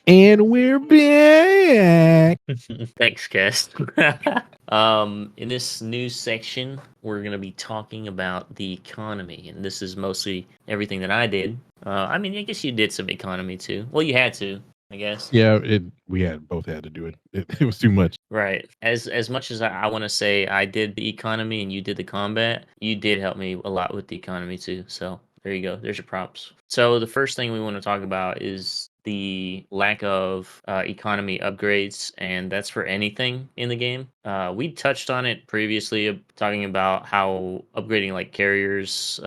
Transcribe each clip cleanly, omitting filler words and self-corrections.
And we're back. Thanks, guest. In this new section, we're going to be talking about the economy, and this is mostly everything that I did. I guess you did some economy too. Well, you had to, I guess. Yeah, we had both had to do it. It was too much. Right. As much as I want to say I did the economy and you did the combat, you did help me a lot with the economy too. So there you go. There's your props. So the first thing we want to talk about is the lack of economy upgrades, and that's for anything in the game. We touched on it previously, talking about how upgrading like carriers,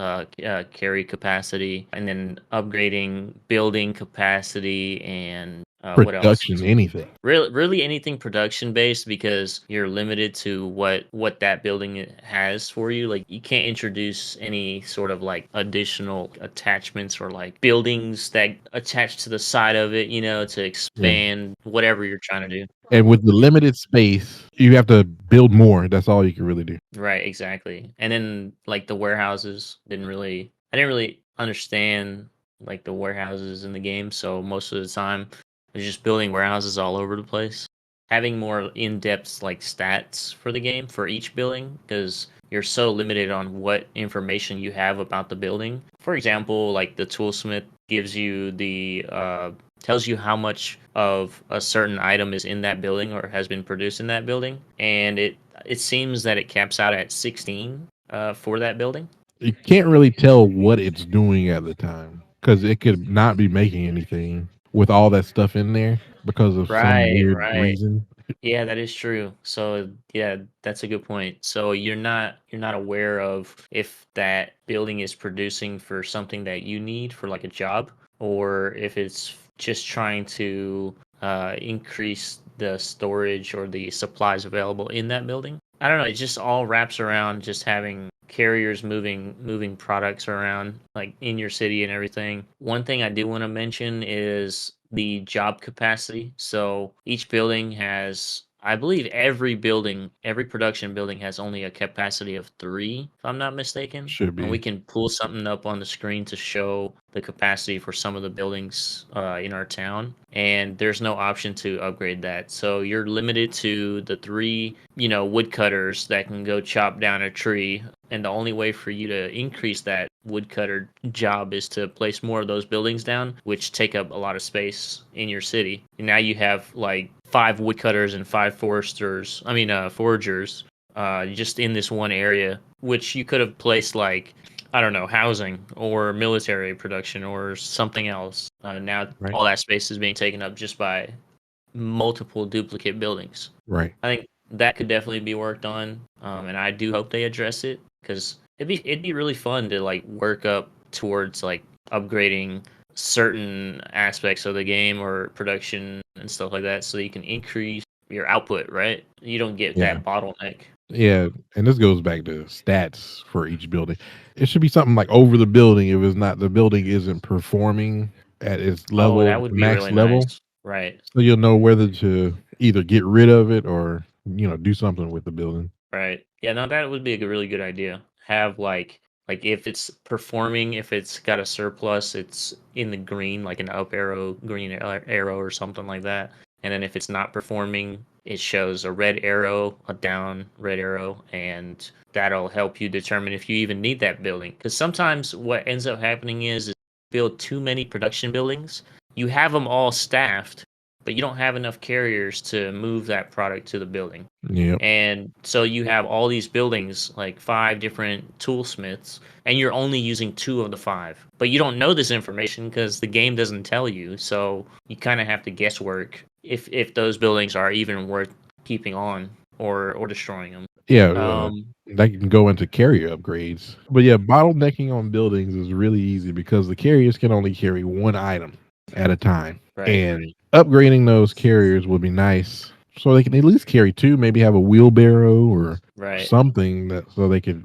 carry capacity, and then upgrading building capacity, and what else? Production, anything. Really anything production based, because you're limited to what that building has for you. Like, you can't introduce any sort of like additional attachments or like buildings that attach to the side of it, to Yeah. expand whatever you're trying to do. And with the limited space, you have to build more. That's all you can really do. Right, exactly. And then like the warehouses, I didn't really understand like the warehouses in the game, so most of the time I was just building warehouses all over the place. Having more in-depth like stats for the game for each building, because you're so limited on what information you have about the building. For example, like the toolsmith gives you the tells you how much of a certain item is in that building or has been produced in that building, and it seems that it caps out at 16 for that building. You can't really tell what it's doing at the time because it could not be making anything with all that stuff in there because of some Right, weird right. reason. Yeah, that is true. So yeah, that's a good point. So you're not aware of if that building is producing for something that you need for like a job, or if it's just trying to increase the storage or the supplies available in that building. I don't know. It just all wraps around just having carriers moving products around like in your city and everything. One thing I do want to mention is the job capacity. So each building has, I believe every production building has only a capacity of 3, if I'm not mistaken. Should And we be. can pull something up on the screen to show the capacity for some of the buildings in our town. And there's no option to upgrade that. So you're limited to the 3, woodcutters that can go chop down a tree. And the only way for you to increase that woodcutter job is to place more of those buildings down, which take up a lot of space in your city. And now you have like 5 woodcutters and 5 foragers, just in this one area, which you could have placed like, I don't know, housing or military production or something else. Now Right. all that space is being taken up just by multiple duplicate buildings. Right. I think that could definitely be worked on, and I do hope they address it, because it'd be really fun to like work up towards like upgrading certain aspects of the game or production and stuff like that, so that you can increase your output. Right, you don't get Yeah. that bottleneck. Yeah, and this goes back to stats for each building. It should be something like over the building if it's not the building isn't performing at its Oh, that level, would be max really level. nice. Right. So you'll know whether to either get rid of it or do something with the building. Right. Yeah, no, that would be a really good idea. Have like if it's performing, if it's got a surplus, it's in the green, like an up arrow, green arrow or something like that. And then if it's not performing, it shows a red arrow, a down red arrow, and that'll help you determine if you even need that building. Because sometimes what ends up happening is build too many production buildings. You have them all staffed, but you don't have enough carriers to move that product to the building. Yep. And so you have all these buildings, like 5 different toolsmiths, and you're only using 2 of the 5. But you don't know this information because the game doesn't tell you. So you kind of have to guesswork if those buildings are even worth keeping on or destroying them. Yeah, Um, that can go into carrier upgrades. But yeah, bottlenecking on buildings is really easy because the carriers can only carry one item at a time. right, And upgrading those carriers would be nice so they can at least carry 2, maybe have a wheelbarrow or right. something that so they could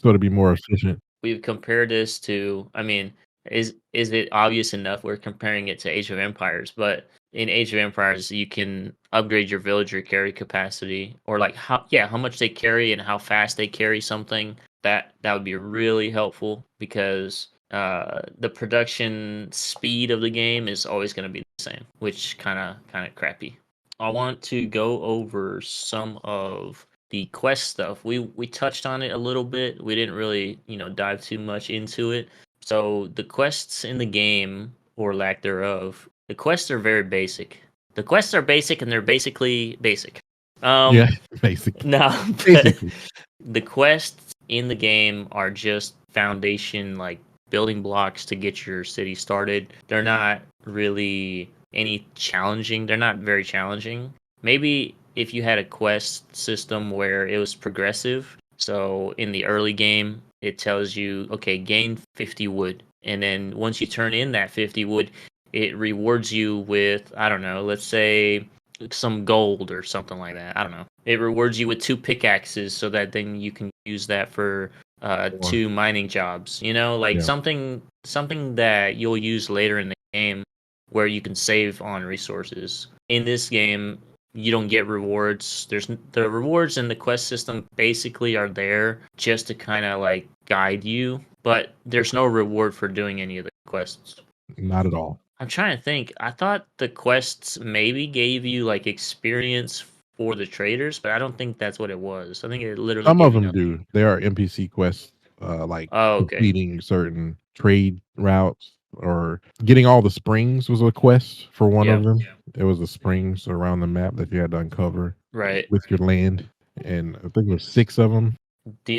sort of be more efficient. We've compared this to, I mean, is it obvious enough we're comparing it to Age of Empires? But in Age of Empires, you can upgrade your villager carry capacity, or like how much they carry and how fast they carry something. That would be really helpful, because the production speed of the game is always going to be the same, which kind of crappy. I want to go over some of the quest stuff. We touched on it a little bit. We didn't really, dive too much into it. So the quests in the game, or lack thereof, the quests are very basic. The quests are basic, and they're basically basic. Yeah, Um, basic, no, but basically. the quests in the game are just foundation, like building blocks to get your city started. They're not really any challenging. They're not very challenging. Maybe if you had a quest system where it was progressive. So in the early game, it tells you, okay, gain 50 wood. And then once you turn in that 50 wood, it rewards you with, I don't know, let's say some gold or something like that. I don't know. It rewards you with 2 pickaxes so that then you can use that for Or 2 mining jobs. Like yeah, something that you'll use later in the game where you can save on resources. In this game, you don't get rewards. The rewards in the quest system basically are there just to kind of like guide you, but there's no reward for doing any of the quests. not at all. I'm trying to think. I thought the quests maybe gave you like experience for the traders, but I don't think that's what it was. I think it literally Some gave of you them nothing. do. There are NPC quests, like Oh, okay. completing certain trade routes or getting all the springs was a quest for one of Yep. them. It was the springs around the map that you had to uncover Right. with your land, and I think it was 6 of them.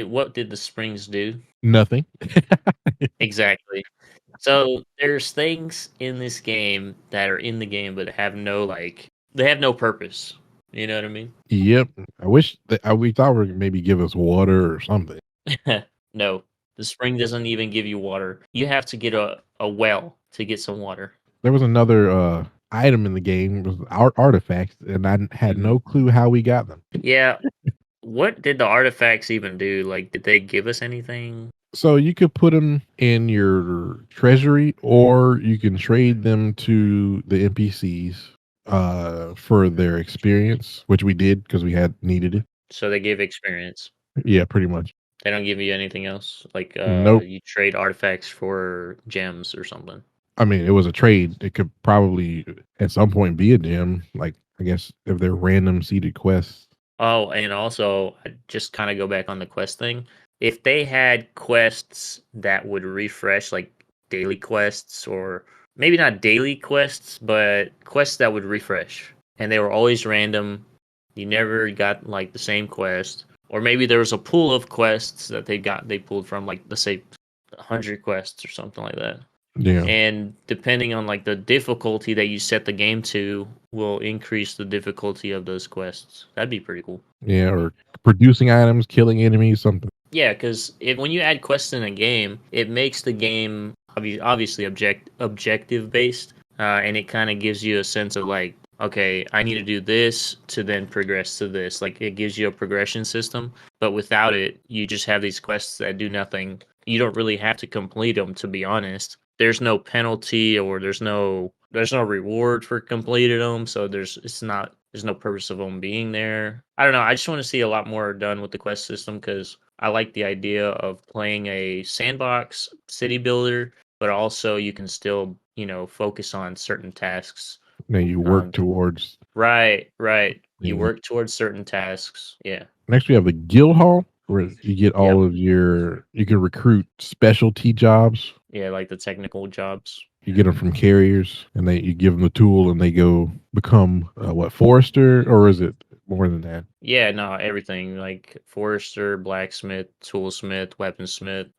What did the springs do? Nothing. Exactly. So there's things in this game that are in the game but have no like they have no purpose. You know what I mean? Yep. I wish that we thought were maybe give us water or something. No. The spring doesn't even give you water. You have to get a well to get some water. There was another item in the game, it was artifacts, and I had Mhm. no clue how we got them. Yeah. What did the artifacts even do? Like, did they give us anything? So you could put them in your treasury, or you can trade them to the NPCs for their experience, which we did because we had needed it. So they give experience. Yeah, pretty much. They don't give you anything else. Like, Nope. you trade artifacts for gems or something. I mean, it was a trade. It could probably at some point be a gem. Like I guess if they're random seeded quests. Oh, and also, just kind of go back on the quest thing. If they had quests that would refresh, like daily quests, or maybe not daily quests, but quests that would refresh, and they were always random, you never got like the same quest, or maybe there was a pool of quests that they pulled from, like let's say 100 quests or something like that. Yeah, And depending on like the difficulty that you set the game to, will increase the difficulty of those quests. That'd be pretty cool. yeah, or producing items, killing enemies, something. Yeah, because when you add quests in a game, it makes the game obviously objective based, and it kind of gives you a sense of like, okay, I need to do this to then progress to this. Like it gives you a progression system, but without it, you just have these quests that do nothing. You don't really have to complete them, to be honest. There's no penalty, or there's no reward for completing them, so there's no purpose of them being there. I don't know. I just want to see a lot more done with the quest system because I like the idea of playing a sandbox city builder, but also you can still, focus on certain tasks. Then you work Um, towards. right, right. You Yeah. work towards certain tasks. Yeah. Next, we have the guild hall, where you get Yep. all of your. You can recruit specialty jobs. Yeah, like the technical jobs. You get them from carriers, and you give them the tool, and they go become what, forester, or is it more than that? Yeah, no, everything like forester, blacksmith, toolsmith, weaponsmith,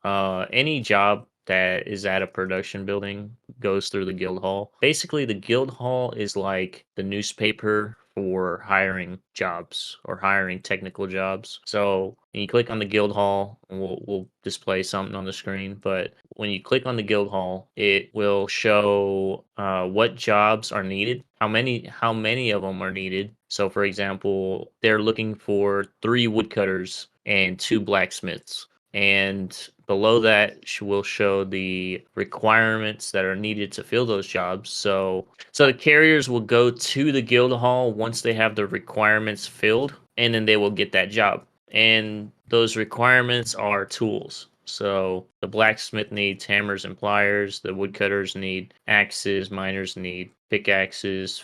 any job that is at a production building goes through the guild hall. Basically, the guild hall is like the newspaper for hiring jobs or hiring technical jobs. So when you click on the guild hall, and we'll display something on the screen, but when you click on the guild hall, it will show what jobs are needed, how many of them are needed. So, for example, they're looking for 3 woodcutters and 2 blacksmiths. And below that will show the requirements that are needed to fill those jobs. So the carriers will go to the guild hall once they have the requirements filled, and then they will get that job. And those requirements are tools. So the blacksmith needs hammers and pliers. The woodcutters need axes. Miners need pickaxes.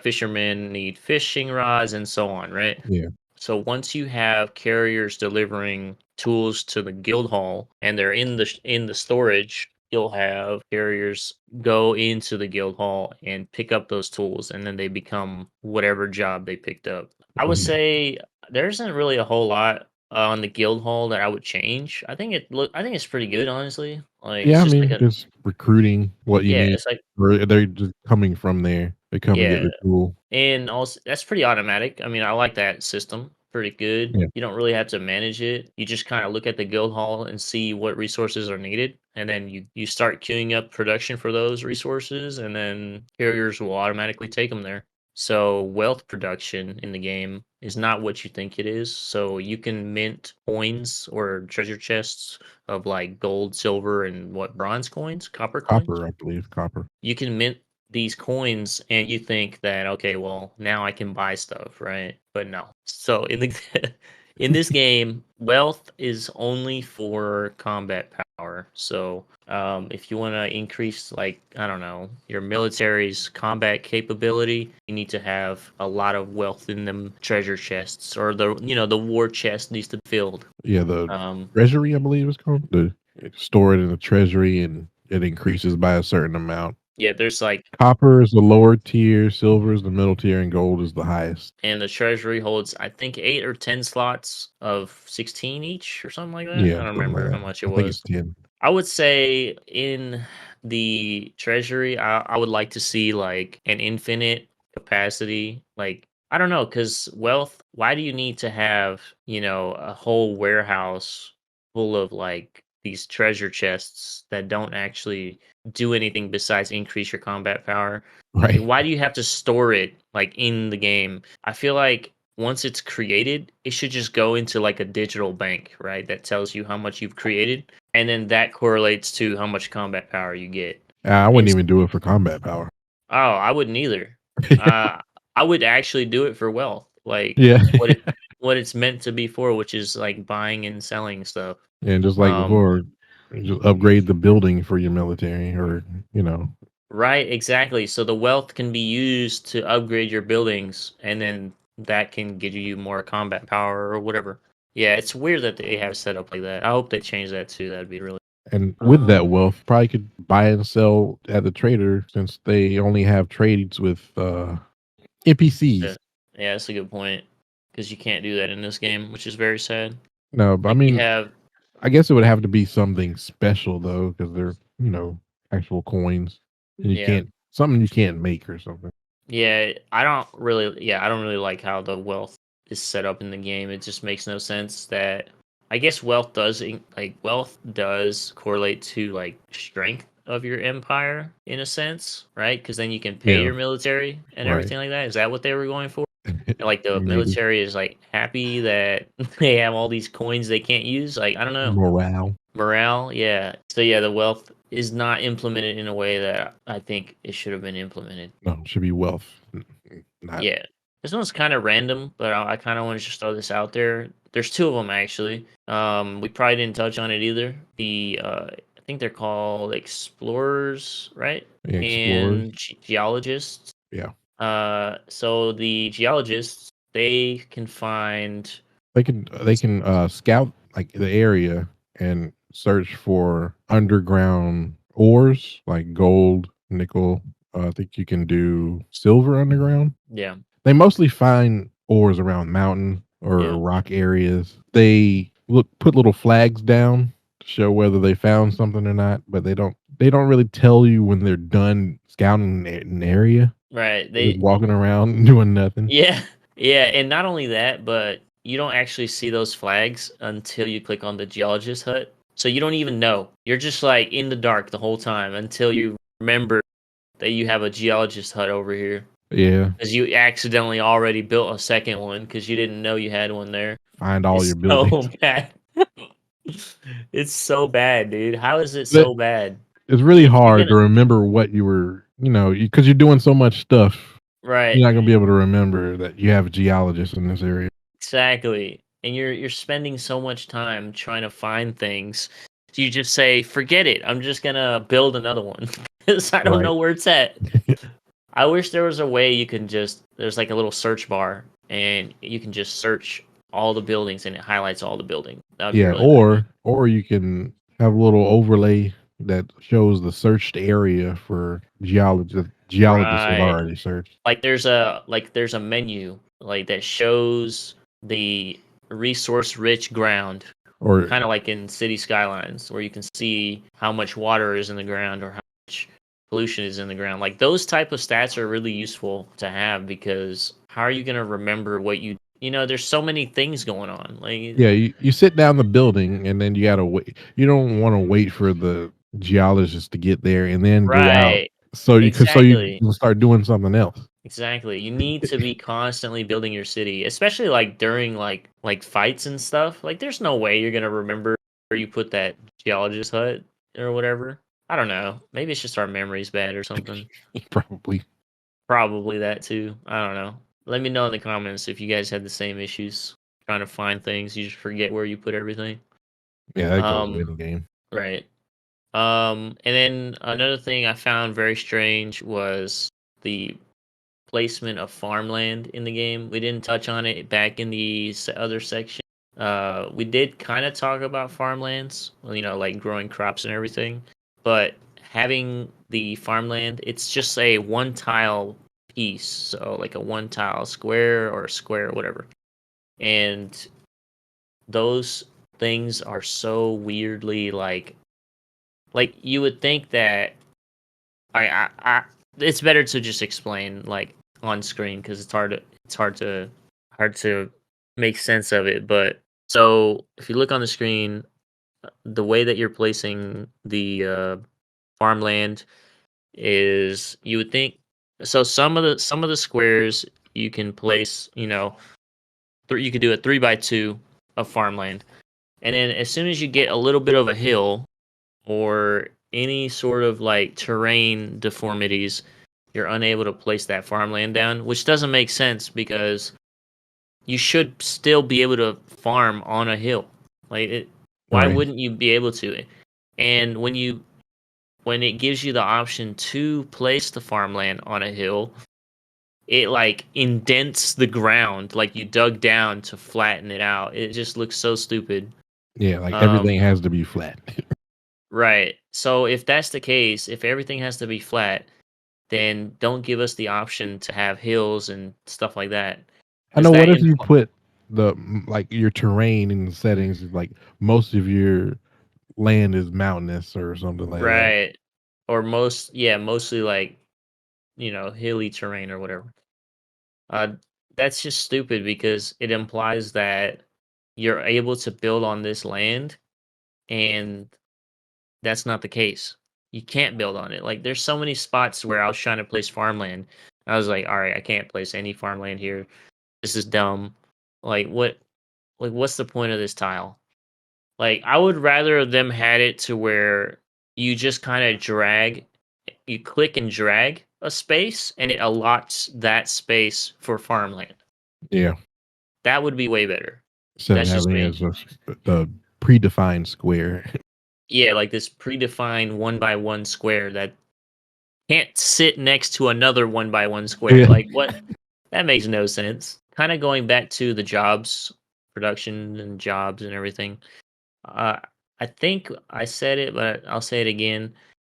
Fishermen need fishing rods, and so on. Right. Yeah. So once you have carriers delivering tools to the guild hall and they're in the storage, you'll have carriers go into the guild hall and pick up those tools, and then they become whatever job they picked up. I would Yeah. say there isn't really a whole lot on the guild hall that I would change. I think it's pretty good, honestly. Like Yeah, it's I just like mean, a just recruiting what you yeah, need, it's like or they're just coming from there. They come and get yeah. the tool. And also, that's pretty automatic. I mean, I like that system. Pretty good. Yeah. You don't really have to manage it. You just kind of look at the guild hall and see what resources are needed, and then you start queuing up production for those resources, and then carriers will automatically take them there. So wealth production in the game is not what you think it is. So you can mint coins or treasure chests of like gold, silver, and what bronze coins, copper coins. Copper, I believe, copper. You can mint these coins and you think that okay, well, now I can buy stuff, right? But no. So in the in this game, wealth is only for combat power. So if you want to increase, like, I don't know, your military's combat capability, you need to have a lot of wealth in them treasure chests, or the war chest needs to be filled. Yeah, the um treasury, I believe it's called. Store it in the treasury, and it increases by a certain amount. yeah, there's like Copper is the lower tier, silver is the middle tier, and gold is the highest. and the treasury holds, I think, 8 or 10 slots of 16 each or something like that. Yeah, I don't something like remember how that. much it I think it's was. 10. I would say in the treasury, I would like to see like an infinite capacity. Like, I don't know, because wealth, why do you need to have, a whole warehouse full of like these treasure chests that don't actually do anything besides increase your combat power? Like, Right. why do you have to store it like in the game? I feel like once it's created, it should just go into like a digital bank, right? That tells you how much you've created, and then that correlates to how much combat power you get. I wouldn't Ins even do it for combat power. Oh, I wouldn't either. Uh, I would actually do it for wealth, like Yeah. what it's meant to be for, which is like buying and selling stuff. And just like Um, before, you just upgrade the building for your military, or, you know, right, exactly. So the wealth can be used to upgrade your buildings, and then that can give you more combat power or whatever. Yeah, it's weird that they have it set up like that. I hope they change that too. That'd be really. and with that Um, wealth, probably could buy and sell at the trader, since they only have trades with yeah, NPCs. yeah, that's a good point because you can't do that in this game, which is very sad. No, but I Like you mean, have I guess it would have to be something special though, because they're, actual coins, and Yeah. something you can't make or something. I don't really like how the wealth is set up in the game. It just makes no sense that I guess wealth does correlate to like strength of your empire in a sense, right? Because then you can pay Yeah, your military and right. everything like that. Is that what they were going for? Like the Maybe military is like happy that they have all these coins they can't use. Like, I don't know. morale. Morale, yeah. So yeah, the wealth is not implemented in a way that I think it should have been implemented. No, it should be wealth, not. Yeah. This one's kind of random, but I kind of want to just throw this out there. There's two of them actually. We probably didn't touch on it either. I think they're called explorers, right? Explorers. And geologists. Yeah, So the geologists, they can find. they can scout like the area and search for underground ores like gold, nickel. I think you can do silver underground. Yeah, They mostly find ores around mountain or yeah. rock areas. They put little flags down to show whether they found something or not, but they don't really tell you when they're done scouting an area. Right. They're just walking around doing nothing. Yeah, yeah, and not only that, but you don't actually see those flags until you click on the geologist hut. So you don't even know. You're just like in the dark the whole time until you remember that you have a geologist hut over here. Yeah, Because you accidentally already built a second one because you didn't know you had one there. find all It's your so buildings. bad. It's so bad, dude. How is it That so bad? it's really If you're hard to gonna remember what you were, because you're doing so much stuff. right, You're not gonna be able to remember that you have a geologist in this area. exactly. and you're spending so much time trying to find things. You just say, "Forget it. I'm just gonna build another one because I don't Right. know where it's at." I wish there was a way you can just there's like a little search bar and you can just search all the buildings and it highlights all the buildings. That would be Yeah, really pretty. or you can have a little overlay that shows the searched area for geologists have Right. already searched. Like there's a menu like that shows the resource rich ground, Or kind of like in City Skylines, where you can see how much water is in the ground or how much pollution is in the ground. Like those type of stats are really useful to have because how are you going to remember what there's so many things going on. Like yeah, you sit down the building and then you gotta wait. You don't want to wait for the geologist to get there and then go out. right. So you Exactly. can start doing something else. Exactly. You need to be constantly building your city, especially like during like fights and stuff. Like there's no way you're going to remember where you put that geologist hut or whatever. I don't know. Maybe it's just our memory's bad or something. Probably. Probably that too. I don't know. Let me know in the comments if you guys had the same issues trying to find things. You just forget where you put everything. Yeah, that goes with Um, any game. right. And then another thing I found very strange was the placement of farmland in the game. We didn't touch on it back in the other section. We did kind of talk about farmlands, like growing crops and everything, but having the farmland, it's just a one tile piece, so like a one tile square or square or whatever. And those things are so weirdly like you would think that I it's better to just explain like on screen because it's hard to make sense of it. But so if you look on the screen, the way that you're placing the farmland is you would think so some of the squares you can place you could do a 3x2 of farmland, and then as soon as you get a little bit of a hill or any sort of like terrain deformities, you're unable to place that farmland down, which doesn't make sense because you should still be able to farm on a hill. Why Right. wouldn't you be able to? And when it gives you the option to place the farmland on a hill, it like indents the ground, like you dug down to flatten it out. It just looks so stupid. Yeah, like everything Um, has to be flat. right. So if that's the case, if everything has to be flat, then don't give us the option to have hills and stuff like that, I because know. that What if you put like your terrain in the settings is like most of your land is mountainous or something like that? right, or mostly like hilly terrain or whatever. Uh, that's just stupid because it implies that you're able to build on this land, and that's not the case. You can't build on it. Like there's so many spots where I was trying to place farmland. I was like, all right, I can't place any farmland here. This is dumb. Like what? Like what's the point of this tile? Like, I would rather them had it to where you just kind of you click and drag a space and it allots that space for farmland. Yeah, That would be way better. instead of That's just having it me. as a predefined square. Yeah, like this predefined one by one square that can't sit next to another one by one square. Yeah, Like, what? That makes no sense. Kind of going back to the jobs, production and jobs and everything. Uh, I think I said it, but I'll say it again.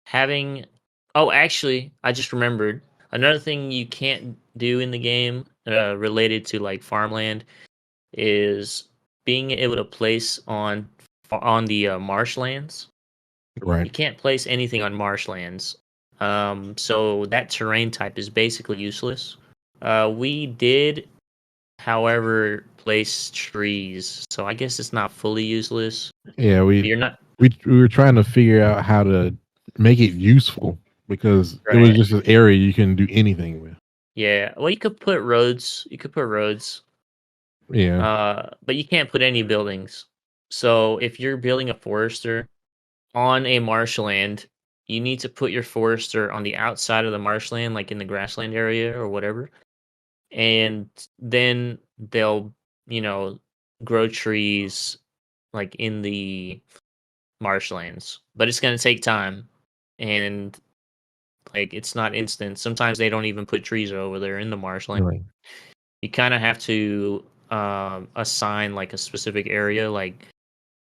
Having, oh, actually, I just remembered another thing you can't do in the game related to like farmland is being able to place on the marshlands. right. You can't place anything on marshlands. So that terrain type is basically useless. We did, however, place trees, so I guess it's not fully useless. Yeah, You're not we were trying to figure out how to make it useful because it was right. just an area you can do anything with. Yeah. Well, you could put roads. You could put roads. Yeah, But you can't put any buildings. So if you're building a forester on a marshland, you need to put your forester on the outside of the marshland, like in the grassland area or whatever. And then they'll, you know, grow trees like in the marshlands, but it's going to take time, and like it's not instant. Sometimes they don't even put trees over there in the marshland. Right. You kind of have to assign like a specific area. Like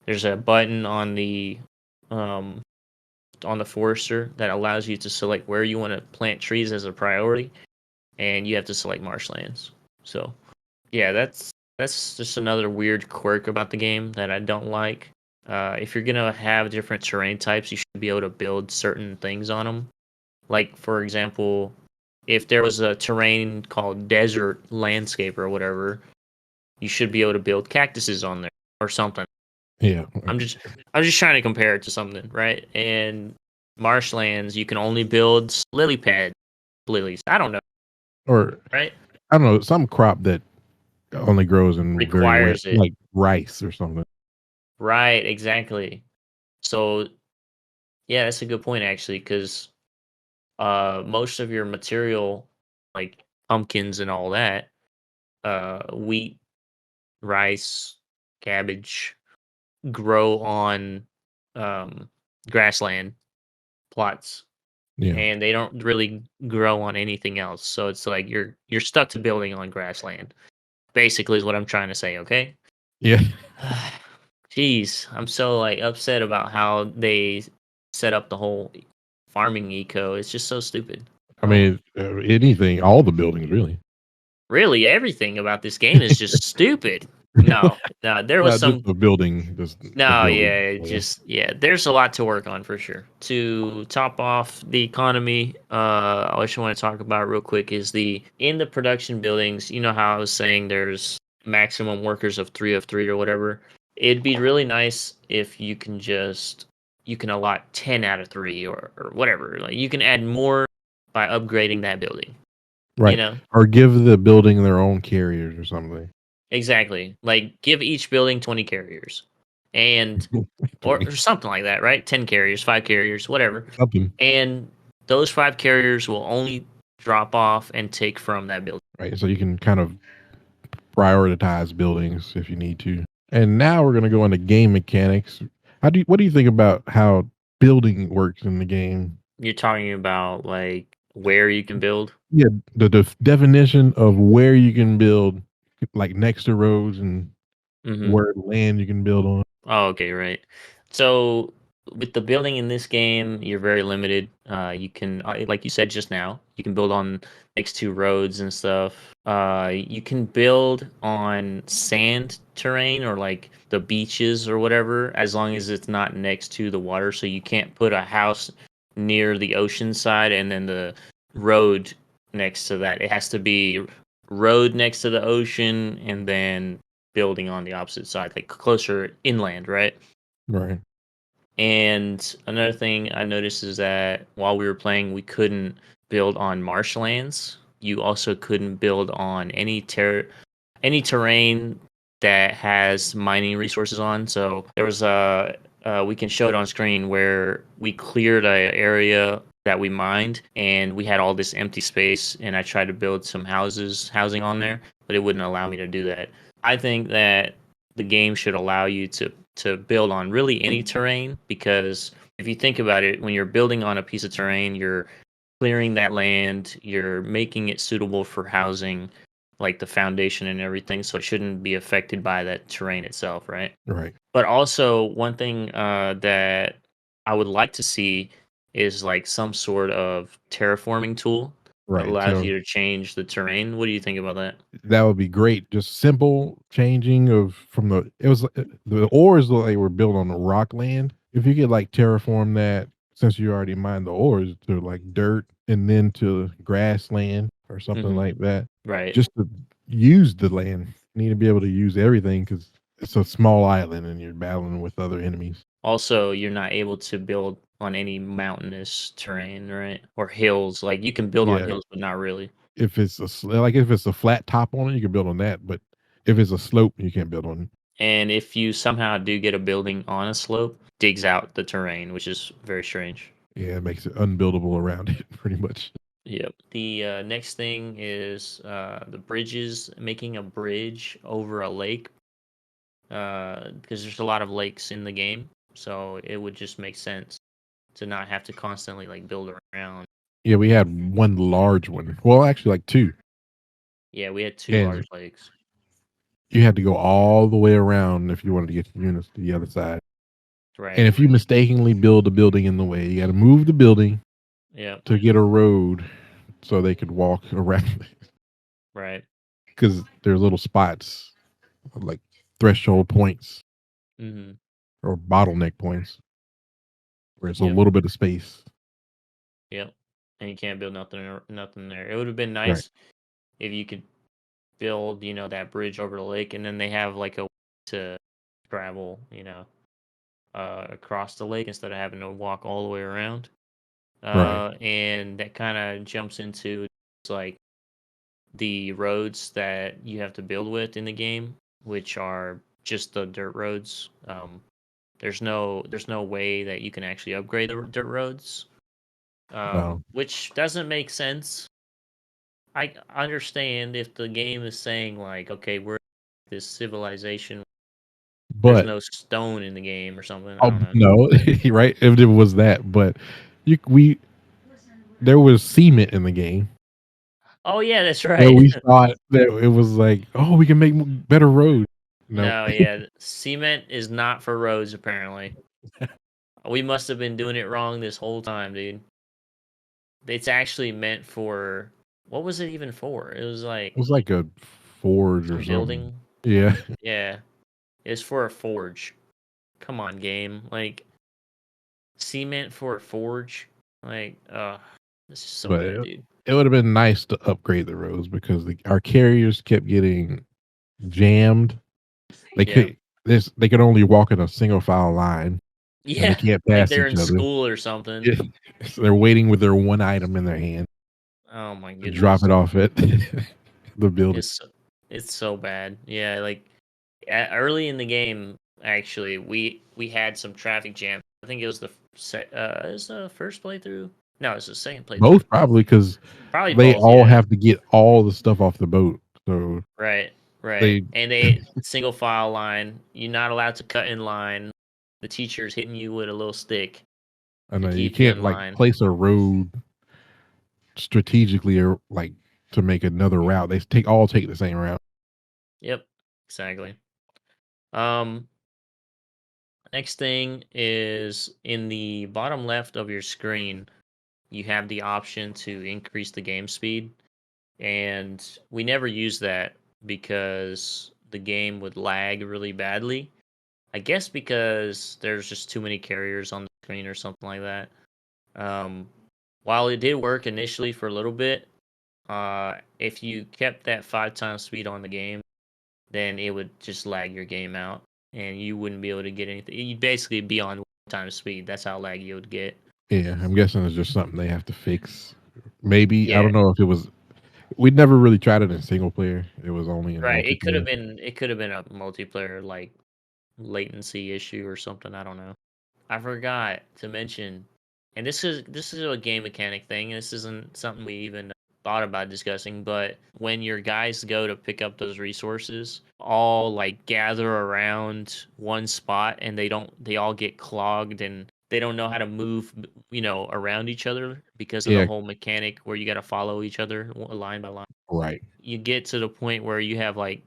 there's a button um, on the forester that allows you to select where you want to plant trees as a priority, and you have to select marshlands. So yeah, that's just another weird quirk about the game that I don't like. If you're gonna have different terrain types, you should be able to build certain things on them. Like for example, if there was a terrain called desert landscape or whatever, you should be able to build cactuses on there or something. Yeah. I'm just I'm just trying to compare it to something, right? And marshlands, you can only build lily pad lilies. I don't know, Or right? I don't know, some crop that only grows in very wet, Requires it. like rice or something. Right, exactly. So yeah, that's a good point actually, because most of your material, like pumpkins and all that, wheat, rice, cabbage, grow on um, grassland plots, Yeah. and they don't really grow on anything else. So it's like you're stuck to building on grassland. Basically, is what I'm trying to say. Okay. Yeah. Jeez, I'm so like upset about how they set up the whole farming eco. It's just so stupid. I Oh, mean, anything, all the buildings really. really? Everything about this game is just stupid. No, no, there was Not just some. the building, just the No, building. yeah, just yeah. There's a lot to work on for sure. To top off the economy, I just want to talk about real quick is the in the production buildings. You know how I was saying there's maximum workers of three or whatever. It'd be really nice if you can allot 10 out of 3 or whatever. Like you can add more by upgrading that building. You Right. know, Or give the building their own carriers or something. exactly. Like give each building 20 carriers, and or 20. something like that, right? 10 carriers, 5 carriers, whatever. Something. And those 5 carriers will only drop off and take from that building. Right. So you can kind of prioritize buildings if you need to. And now we're gonna go into game mechanics. What do you think about how building works in the game? You're talking about like where you can build. Yeah, the definition of where you can build, like next to roads and Mm-hmm. where land you can build on. Oh, okay, right. So with the building in this game, you're very limited. You can, like you said just now, you can build on next to roads and stuff. You can build on sand terrain or like the beaches or whatever, as long as it's not next to the water. So you can't put a house near the ocean side and then the road next to that. It has to be road next to the ocean and then building on the opposite side, like closer inland, right? Right. And another thing I noticed is that while we were playing, we couldn't build on marshlands. You also couldn't build on any terrain that has mining resources on. So there was we can show it on screen where we cleared a area that we mined and we had all this empty space and I tried to build some housing on there, but it wouldn't allow me to do that. I think that the game should allow you to build on really any terrain, because if you think about it, when you're building on a piece of terrain, you're clearing that land, you're making it suitable for housing, like the foundation and everything, so it shouldn't be affected by that terrain itself, right? Right. But also, one thing that I would like to see is like some sort of terraforming tool that Right. allows So you to change the terrain. What do you think about that? that would be great. Just simple changing of from the it was the ores look like they were built on the rock land. If you could like terraform that, since you already mined the ores, to like dirt and then to grassland or something Hmm. like that, Right. just to use the land. You need to be able to use everything because it's a small island and you're battling with other enemies. Also, you're not able to build on any mountainous terrain, right? Or hills. Like you can build on Yeah, hills, but not really. if it's like if it's a flat top on it, you can build on that. But if it's a slope, you can't build on it. And if you somehow do get a building on a slope, digs out the terrain, which is very strange. Yeah, it makes it unbuildable around it pretty much. Yep. The next thing is the bridges, making a bridge over a lake. because there's a lot of lakes in the game, so it would just make sense to not have to constantly like build around. Yeah, we had one large one. Well, actually, like two, Yeah, we had two and large lakes. you had to go all the way around if you wanted to get your units to the other side. And Right. if you mistakenly build a building in the way, you got to move the building Yep. to get a road so they could walk around. Right. Because there's little spots like threshold points Mm-hmm. or bottleneck points where it's a Yep. little bit of space. Yep. And you can't build nothing there. It would have been Right. nice if you could build, that bridge over the lake, and then they have like a way to travel, across the lake instead of having to walk all the way around. Right. And that kind of jumps into like the roads that you have to build with in the game, which are just the dirt roads. There's no way that you can actually upgrade the dirt roads, Wow. which doesn't make sense. I understand if the game is saying like, okay, we're this civilization. There's But no stone in the game or something. I oh don't know. no, right? If it was that, but we there was cement in the game Oh yeah, that's where right. we thought that it was like, oh, we can make better roads. No, No, yeah, cement is not for roads apparently. We must have been doing it wrong this whole time, dude. It's actually meant for what was it even for? It was it like was like a forge or some something. building. Yeah, Yeah, it's for a forge. Come on, game. Like cement for a forge. Like, this is so but bad, dude. it would have been nice to upgrade the roads because our carriers kept getting jammed. They Yeah. could they could only walk in a single file line and they Yeah, can't like pass they're each in other. school or something. Yeah. So they're waiting with their one item in their hand Oh my to drop goodness. it off at the building. It's it's so bad. Yeah, like early in the game, actually, we had some traffic jam. I think it was it was the first playthrough. No, it was the second playthrough. Both probably because Probably they both. all Yeah, have to get all the stuff off the boat. So right, right. they, And they single file line. You're not allowed to cut in line. The teacher's hitting you with a little stick I to know you keep you can't in like line. place a road strategically or like to make another route. They take the same route. Yep, exactly. Um, Next thing is in the bottom left of your screen, you have the option to increase the game speed. And we never use that because the game would lag really badly. I guess because there's just too many carriers on the screen or something like that. Um, while it did work initially for a little bit, if you kept that 5 times speed on the game, then it would just lag your game out and you wouldn't be able to get anything. You'd basically be on 1 time speed. That's how laggy it would get. Yeah, I'm guessing it's just something they have to fix. Maybe I Yeah, don't know if it was. We never really tried it in single player. It was only in right. It could have multiplayer. been it could have been a multiplayer like latency issue or something. I don't know. I forgot to mention, and this is a game mechanic thing. This isn't something we even thought about discussing, but when your guys go to pick up those resources, all like gather around one spot and they all get clogged and they don't know how to move, around each other because of the Yeah, whole mechanic where you got to follow each other line by line. right. You get to the point where you have like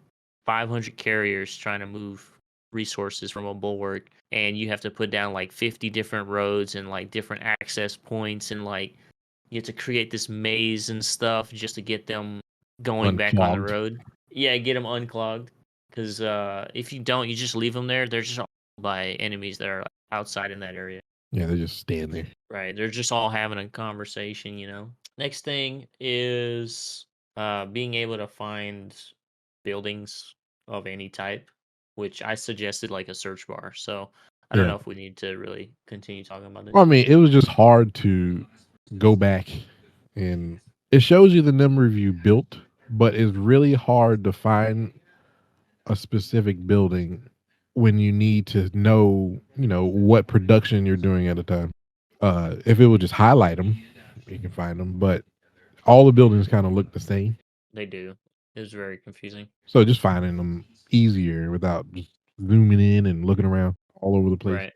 500 carriers trying to move resources from a bulwark and you have to put down like 50 different roads and like different access points and like you have to create this maze and stuff just to get them going back on the Unclogged. road. Yeah, get them unclogged because if you don't, you just leave them there, they're just all by enemies that are outside in that area. Yeah, they just stand there. Right. They're just all having a conversation. Next thing is being able to find buildings of any type, which I suggested like a search bar. So I don't Yeah. know if we need to really continue talking about Well, I this. mean, it was just hard to go back and it shows you the number of you built, but it's really hard to find a specific building when you need to know, what production you're doing at a time. If it would just highlight them, you can find them, but all the buildings kind of look the same. They do. It was very confusing. So just finding them easier without just zooming in and looking around all over the place. Right.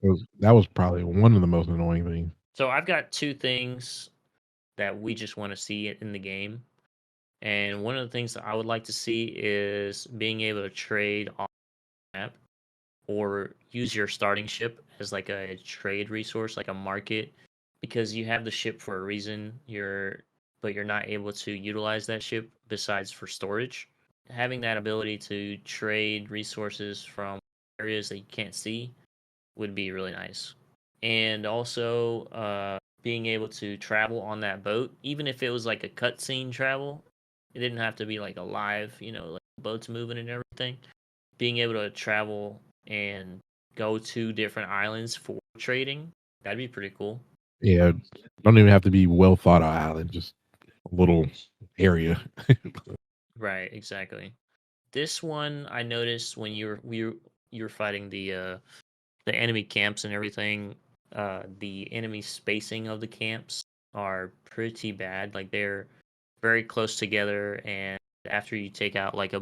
So that was probably one of the most annoying things. So I've got two things that we just want to see in the game. And one of the things that I would like to see is being able to trade off map or use your starting ship as like a trade resource, like a market, because you have the ship for a reason. But you're not able to utilize that ship besides for storage. Having that ability to trade resources from areas that you can't see would be really nice. And also, being able to travel on that boat, even if it was like a cutscene travel, it didn't have to be like a live, like boats moving and everything. Being able to travel and go to different islands for trading, that'd be pretty cool. Yeah, don't even have to be well thought out island, just a little area. Right, exactly. This one I noticed when you were fighting the enemy camps and everything, the enemy spacing of the camps are pretty bad. Like they're very close together, and after you take out like a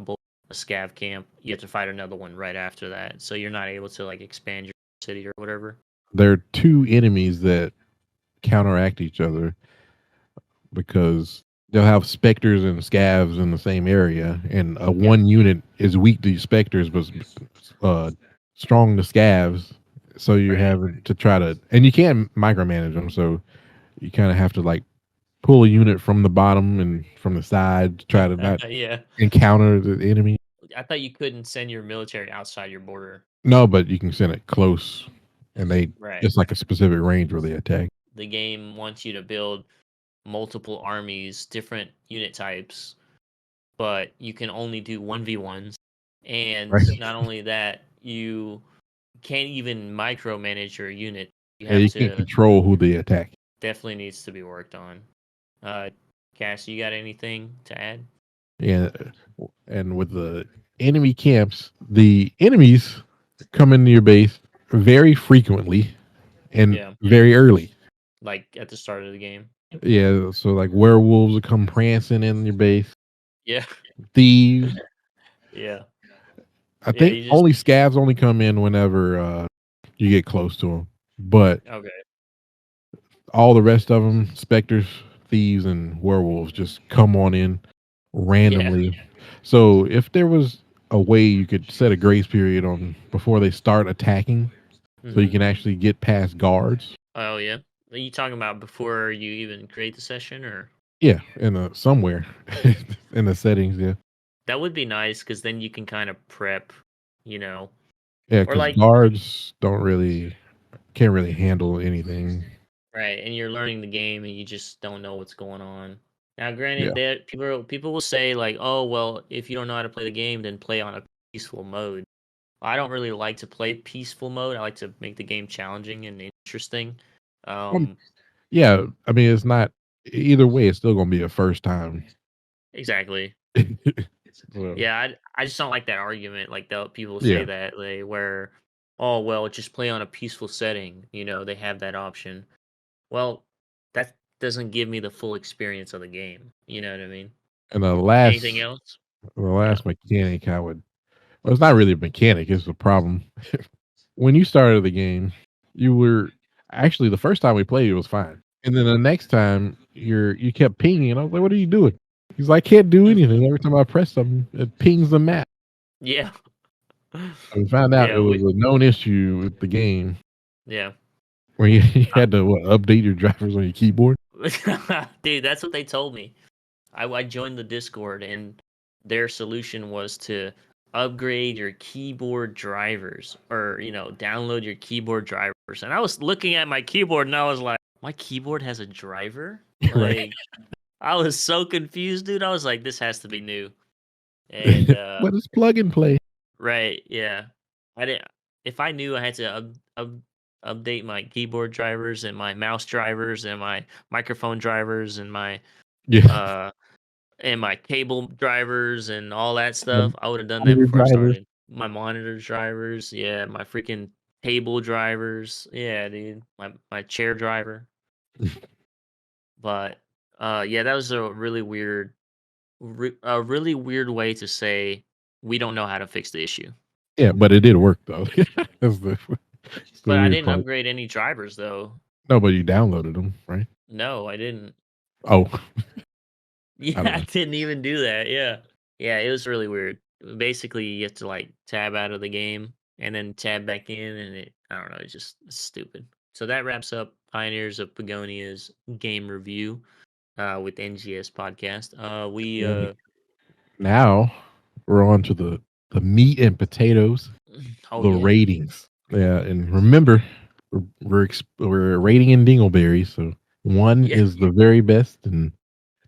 scav camp, you have to fight another one right after that. So you're not able to like expand your city or whatever. There are two enemies that counteract each other because they'll have specters and scavs in the same area, and a Yeah, one unit is weak to specters but uh, strong to scavs. So you're right. having to try to, and you can't micromanage them. So you kind of have to like pull a unit from the bottom and from the side to try to not Yeah. encounter the enemy. I thought you couldn't send your military outside your border. No, but you can send it close, and they Right. it's like a specific range where they attack. The game wants you to build multiple armies, different unit types, but you can only do 1v1s. And Right? not only that, you can't even micromanage your unit. You Yeah, have you can't to control who they attack. definitely needs to be worked on. Uh Cass, you got anything to add? Yeah, and with the enemy camps, the enemies come into your base very frequently and Yeah. very early. Like at the start of the game. Yeah, so like werewolves will come prancing in your base. Yeah. Thieves. Yeah. I Yeah, think you just only scavs only come in whenever you get close to them, but okay. all the rest of them, specters, thieves, and werewolves, just come on in Yeah. randomly. So if there was a way you could set a grace period on before they start attacking, so you Mhm. can actually get past guards. Oh yeah. Are you talking about before you even create the session, or Yeah, in a somewhere in the settings. Yeah, that would be nice because then you can kind of prep, you know, yeah, or because like guards don't really can't really handle anything. right, and you're learning the game and you just don't know what's going on. Now, granted, Yeah, that people will say like, "Oh, well, if you don't know how to play the game, then play on a peaceful mode." I don't really like to play peaceful mode. I like to make the game challenging and interesting. um, Um, yeah. I mean, it's not either way. It's still gonna be a first time. exactly. So, Yeah, I just don't like that argument. Like the people say yeah, that they where, oh well, just play on a peaceful setting. They have that option. Well, that doesn't give me the full experience of the game. You know what I mean? and Anything else? the Yeah. last mechanic I would. Well, it's not really a mechanic. It's a problem. When you started the game, you were actually the first time we played, it was fine, and then the next time you kept pinging, and I was like, "What are you doing?" He's like, "I can't do anything. Every time I press something, it pings the map." Yeah. And we found out it Yeah, was a known issue with the game yeah. where you Uh, had to update your drivers on your keyboard. Dude, that's what they told me. I joined the Discord and their solution was to upgrade your keyboard drivers or, download your keyboard drivers. And I was looking at my keyboard and I was like, my keyboard has a driver? Right? Like, I was so confused, dude. I was like, this has to be new. And, But it's plug and play. right, yeah. I didn't, if I knew I had to update my keyboard drivers and my mouse drivers and my microphone drivers Yeah. uh and my cable drivers and all that stuff. I would have done that Monitor before I drivers. started. My monitor drivers, yeah, my freaking table drivers, yeah, dude. My chair driver. But yeah, that was a really weird way to say we don't know how to fix the issue. Yeah, but it did work though. That's the But I weird didn't part. upgrade any drivers though. No, but you downloaded them, right? No, I didn't. Oh, Yeah, I don't I know. didn't even do that. Yeah. Yeah, it was really weird. Basically, you have to like tab out of the game and then tab back in, and I don't know, it's stupid. So that wraps up Pioneers of Pagonia's game review with NGS podcast. We Yeah. Now we're on to the meat and potatoes, oh the yeah. ratings. Yeah, and remember, we're rating in dingleberries. So one Yeah, is the very best, and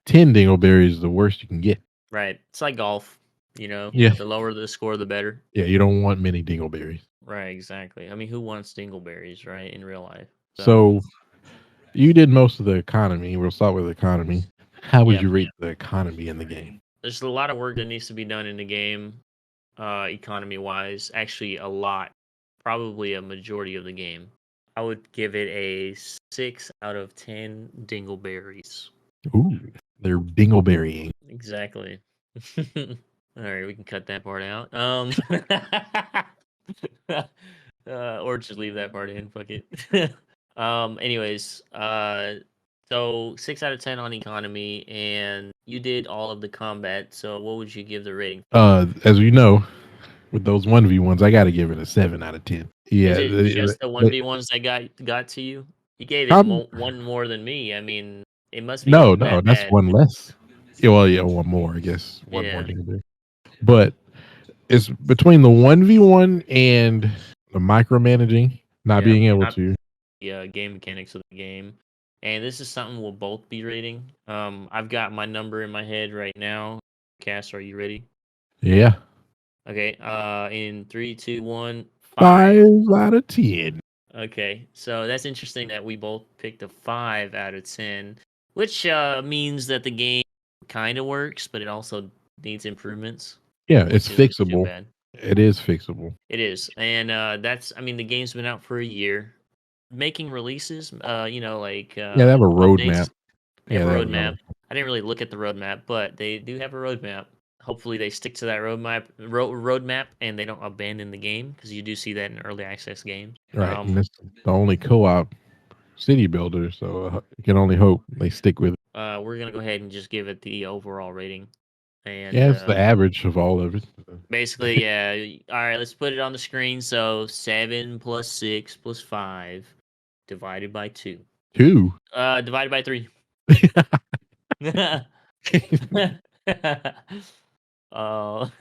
10 dingleberries is the worst you can get. right. It's like golf, Yeah, the lower the score the better. yeah, you don't want many dingleberries. Right, exactly. I mean, who wants dingleberries, right, in real life? So, So you did most of the economy. We'll start with economy. How would yeah, you rate the economy in the game? there's a lot of work that needs to be done in the game, economy wise. Actually, a lot, probably a majority of the game. I would give it a 6 out of 10 dingleberries. Ooh, they're dingleberrying. Exactly. All right, we can cut that part out. Or just leave that part in. Fuck it. Anyways, so 6 out of 10 on economy, and you did all of the combat. So what would you give the rating? As you know, with those 1v1s, I got to give it a 7 out of 10. Is Yeah, it just the one they- v ones that got to you? You gave it com- one more than me. I mean, it must be no, no, that that's bad. one less. Yeah, well, yeah, one more, I guess. One more Yeah, dingleberry. But it's between the 1v1 and the micromanaging, not yeah. being able Not to. the game mechanics of the game. And this is something we'll both be rating. I've got my number in my head right now. Cass, are you ready? Yeah. Okay. In three, two, one, 5. 5 out of 10. Okay. So that's interesting that we both picked a 5 out of 10, which means that the game kind of works, but it also needs improvements, Yeah, it's which isn't too fixable. bad. It is fixable. It is, and I mean, the game's been out for a year, making releases. Like Yeah, they have a updates. roadmap. They have Yeah, a they have another. roadmap. I didn't really look at the roadmap, but they do have a roadmap. Hopefully, they stick to that roadmap, and they don't abandon the game because you do see that in early access games. Right. And it's the only co op city builder. So you can only hope they stick with it. We're gonna go ahead and just give it the overall rating, and Yeah, it's the average of all of it. basically, yeah. All right, let's put it on the screen. So 7 plus 6 plus 5 divided by 2. Two. Divided by 3. Oh,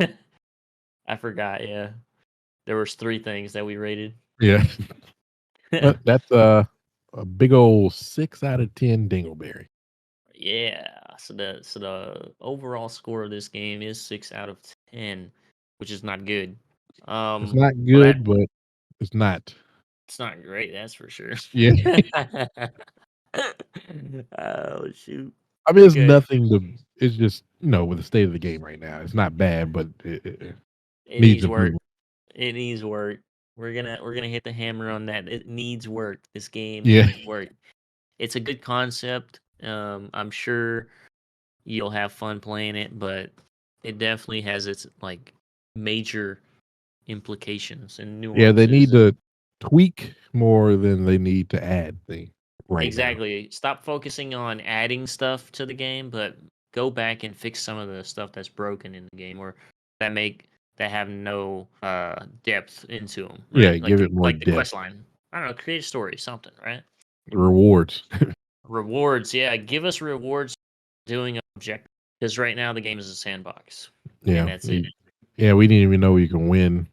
I forgot. Yeah, there was 3 things that we rated. Yeah. But that's a big old 6 out of 10 dingleberry. Yeah. So the overall score of this game is 6 out of 10, which is not good. It's not Well, that good, but it's not. it's not great. That's for sure. Yeah. Oh shoot. I mean, it's Okay. nothing to. It's just, with the state of the game right now, it's not bad, but it It needs needs work. improvement. It needs work. We're gonna hit the hammer on that. It needs work. This game Yeah. needs work. It's a good concept. I'm sure you'll have fun playing it, but it definitely has its like major implications and Yeah, they need nuances. to tweak more than they need to add things right now. Exactly. Stop focusing on adding stuff to the game, but go back and fix some of the stuff that's broken in the game or that make that have no depth into them, Yeah, right? give it more Like the depth. quest line. I don't know, create a story, something, right? Rewards. Rewards, yeah, give us rewards for doing an objective because right now the game is a sandbox, and Yeah. that's it. Yeah, we didn't even know we can win.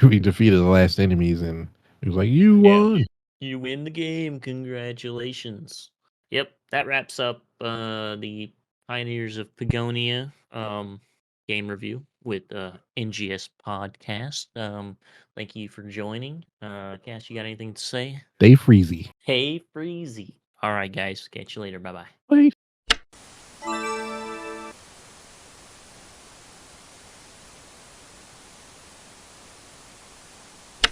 We defeated the last enemies and it was like, you Yeah. won. You win the game. Congratulations. Yep, that wraps up the Pioneers of Pagonia game review with NGS podcast. Thank you for joining. Cass, you got anything to say? Stay freezy. Hey, Freezy. All right, guys. Catch you later. Bye bye. Bye.